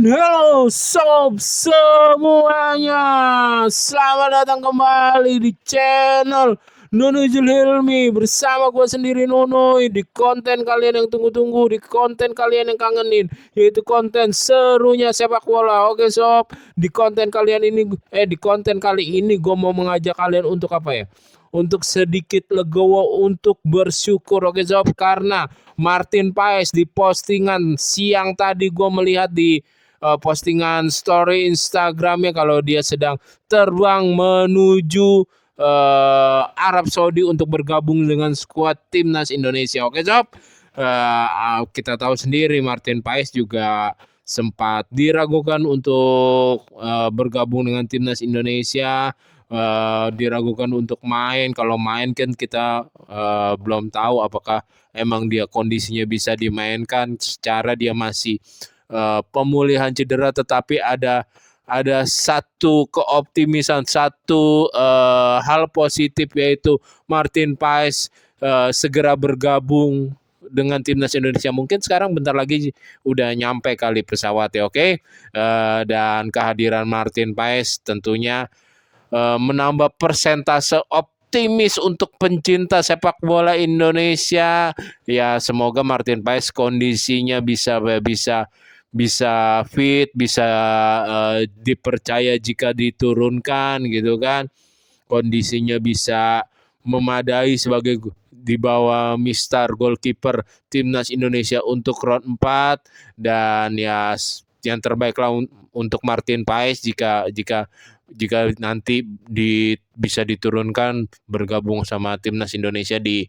hello sob semuanya. Selamat datang kembali di channel Nunujul Hilmi bersama gue sendiri Nunuy di konten kalian yang tunggu-tunggu, di konten kalian yang kangenin, yaitu konten serunya sepak bola. Oke sob, di konten kali ini gue mau mengajak kalian untuk apa ya? Untuk sedikit legowo, untuk bersyukur. Oke sob, karena Martin Paes di postingan siang tadi gue melihat di postingan story Instagramnya kalau dia sedang terbang menuju Arab Saudi untuk bergabung dengan skuad timnas Indonesia. Oke sob, kita tahu sendiri Martin Paes juga sempat diragukan untuk bergabung dengan timnas Indonesia. Diragukan untuk main. Kalau main kan kita belum tahu apakah emang dia kondisinya bisa dimainkan, secara dia masih pemulihan cedera. Tetapi ada satu keoptimisan, satu hal positif, yaitu Martin Paes segera bergabung dengan timnas Indonesia. Mungkin sekarang bentar lagi udah nyampe kali pesawat ya. Oke. Dan kehadiran Martin Paes tentunya menambah persentase optimis untuk pencinta sepak bola Indonesia. Ya, semoga Martin Paes kondisinya bisa fit, bisa dipercaya jika diturunkan gitu kan. Kondisinya bisa memadai sebagai di bawah Mister Goalkeeper timnas Indonesia untuk round 4. Dan ya, yang terbaik lah untuk Martin Paes jika nanti bisa diturunkan bergabung sama timnas Indonesia di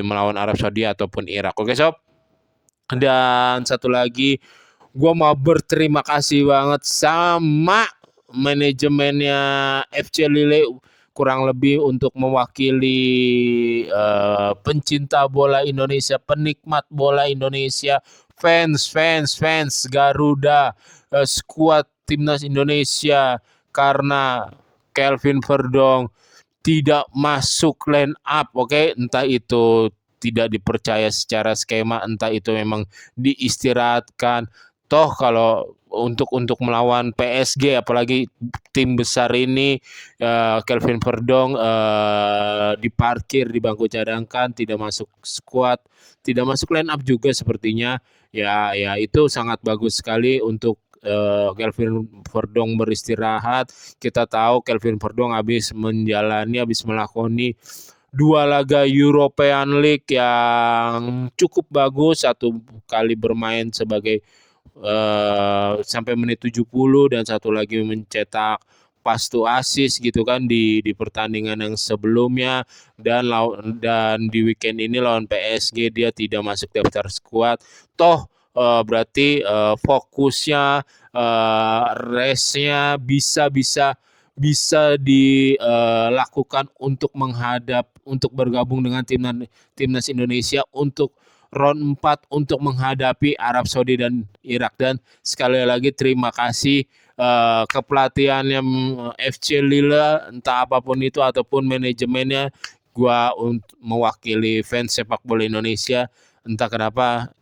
melawan Arab Saudi ataupun Irak. Oke sob. Dan satu lagi, gue mau berterima kasih banget sama manajemennya FC Lille, kurang lebih untuk mewakili pencinta bola Indonesia, penikmat bola Indonesia, fans Garuda, skuad timnas Indonesia, karena Kelvin Verdong tidak masuk line up. Oke, entah itu tidak dipercaya secara skema, entah itu memang diistirahatkan. Toh kalau untuk melawan PSG, apalagi tim besar ini, Kelvin Verdong diparkir di bangku cadangkan, tidak masuk skuad, tidak masuk line up juga sepertinya. Ya itu sangat bagus sekali untuk Kelvin Verdong beristirahat. Kita tahu Kelvin Verdong habis melakoni 2 laga European League yang cukup bagus. Satu kali bermain sebagai sampai menit 70, dan satu lagi mencetak pastu assist gitu kan di pertandingan yang sebelumnya. Dan di weekend ini lawan PSG dia tidak masuk daftar skuad. Toh berarti fokusnya, race-nya bisa dilakukan untuk bergabung dengan timnas Indonesia untuk round 4 untuk menghadapi Arab Saudi dan Irak. Dan sekali lagi terima kasih kepelatihannya FC Lille, entah apapun itu, ataupun manajemennya. Gua mewakili fans sepak bola Indonesia, entah kenapa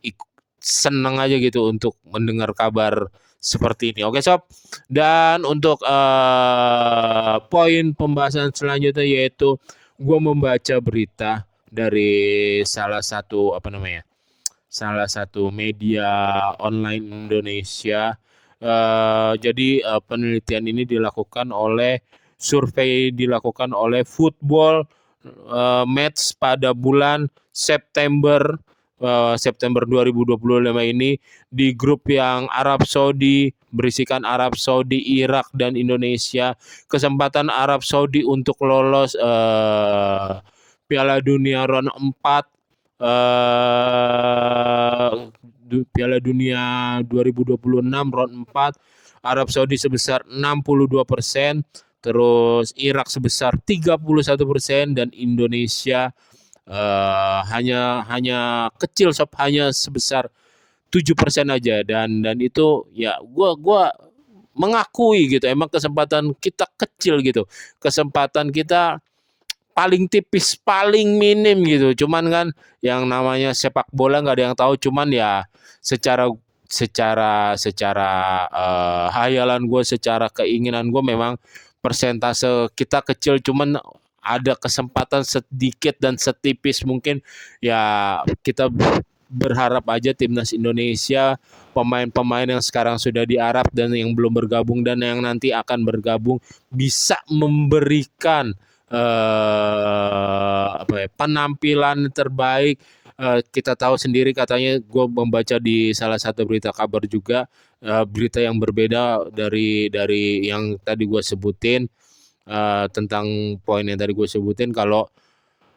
seneng aja gitu untuk mendengar kabar seperti ini. Oke sob. Dan untuk poin pembahasan selanjutnya, yaitu gue membaca berita dari salah satu media online Indonesia. Jadi penelitian ini survei dilakukan oleh Football Match pada bulan September 2025 ini, di grup yang Arab Saudi, berisikan Arab Saudi, Irak, dan Indonesia. Kesempatan Arab Saudi untuk lolos Piala Dunia round 4, Piala Dunia 2026 round 4, Arab Saudi sebesar 62%, terus Irak sebesar 31%, dan Indonesia hanya kecil sob, hanya sebesar 7% aja. Dan itu ya gua mengakui gitu, emang kesempatan kita kecil gitu, kesempatan kita paling tipis, paling minim gitu. Cuman kan yang namanya sepak bola nggak ada yang tahu, cuman ya secara secara hayalan gue, secara keinginan gue memang persentase kita kecil, cuman ada kesempatan sedikit dan setipis mungkin ya kita berharap aja timnas Indonesia, pemain-pemain yang sekarang sudah di Arab dan yang belum bergabung dan yang nanti akan bergabung bisa memberikan penampilan terbaik. Kita tahu sendiri, katanya gue membaca di salah satu berita kabar juga, berita yang berbeda dari yang tadi gue sebutin, tentang poin yang tadi gue sebutin, kalau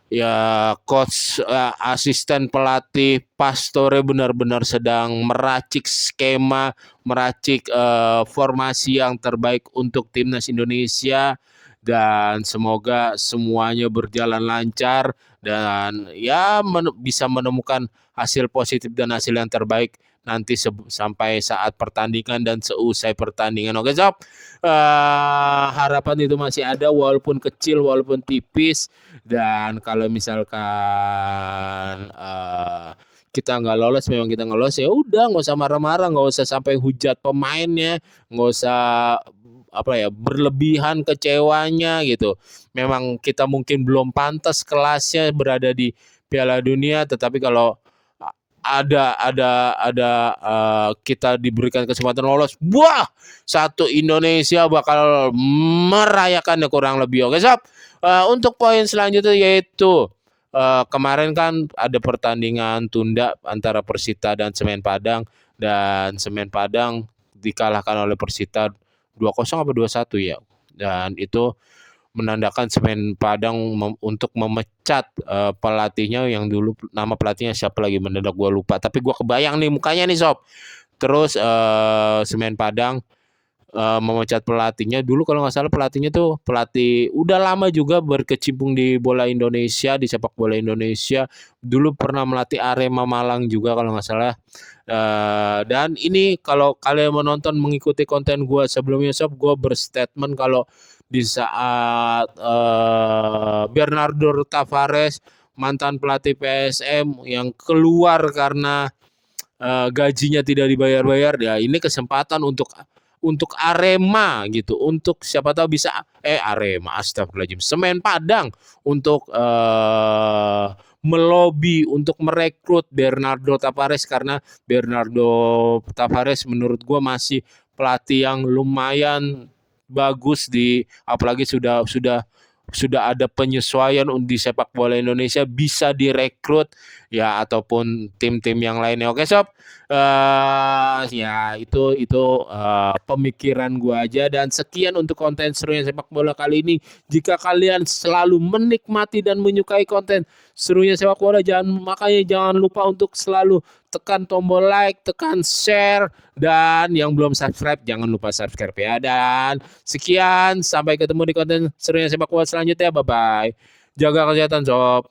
ya coach, asisten pelatih Pastore benar-benar sedang meracik skema, meracik formasi yang terbaik untuk timnas Indonesia, dan semoga semuanya berjalan lancar dan ya bisa menemukan hasil positif dan hasil yang terbaik nanti sampai saat pertandingan dan seusai pertandingan. Oke sob, harapan itu masih ada walaupun kecil, walaupun tipis. Dan kalau misalkan kita nggak lolos, memang kita nggak lolos, ya udah nggak usah marah-marah, nggak usah sampai hujat pemainnya, nggak usah berlebihan kecewanya gitu. Memang kita mungkin belum pantas kelasnya berada di Piala Dunia, tetapi kalau kita diberikan kesempatan lolos, wah, satu Indonesia bakal merayakannya kurang lebih. Oke sob, untuk poin selanjutnya yaitu kemarin kan ada pertandingan tunda antara Persita dan Semen Padang, dan Semen Padang dikalahkan oleh Persita 2-0 apa 2-1 ya, dan itu menandakan Semen Padang untuk memecat pelatihnya yang dulu, nama pelatihnya siapa lagi mendadak gue lupa, tapi gue kebayang nih mukanya nih sob. Terus Semen Padang memecat pelatihnya. Dulu kalau nggak salah pelatihnya tuh pelatih udah lama juga berkecimpung di bola Indonesia, di sepak bola Indonesia. Dulu pernah melatih Arema Malang juga kalau nggak salah. Dan ini kalau kalian menonton mengikuti konten gue sebelumnya sob, gue berstatement kalau di saat Bernardo Tavares, mantan pelatih PSM, yang keluar karena gajinya tidak dibayar-bayar, ya ini kesempatan untuk Arema gitu, untuk siapa tahu bisa Arema, astagfirullahaladzim, Semen Padang untuk melobi untuk merekrut Bernardo Tavares, karena Bernardo Tavares menurut gue masih pelatih yang lumayan bagus, apalagi sudah ada penyesuaian di sepak bola Indonesia, bisa direkrut ya, ataupun tim-tim yang lainnya. Oke sob, ya itu pemikiran gua aja, dan sekian untuk konten serunya sepak bola kali ini. Jika kalian selalu menikmati dan menyukai konten serunya sepak bola, makanya jangan lupa untuk selalu tekan tombol like, tekan share, dan yang belum subscribe jangan lupa subscribe ya. Dan sekian, sampai ketemu di konten serunya sepak bola selanjutnya. Bye bye. Jaga kesehatan sob.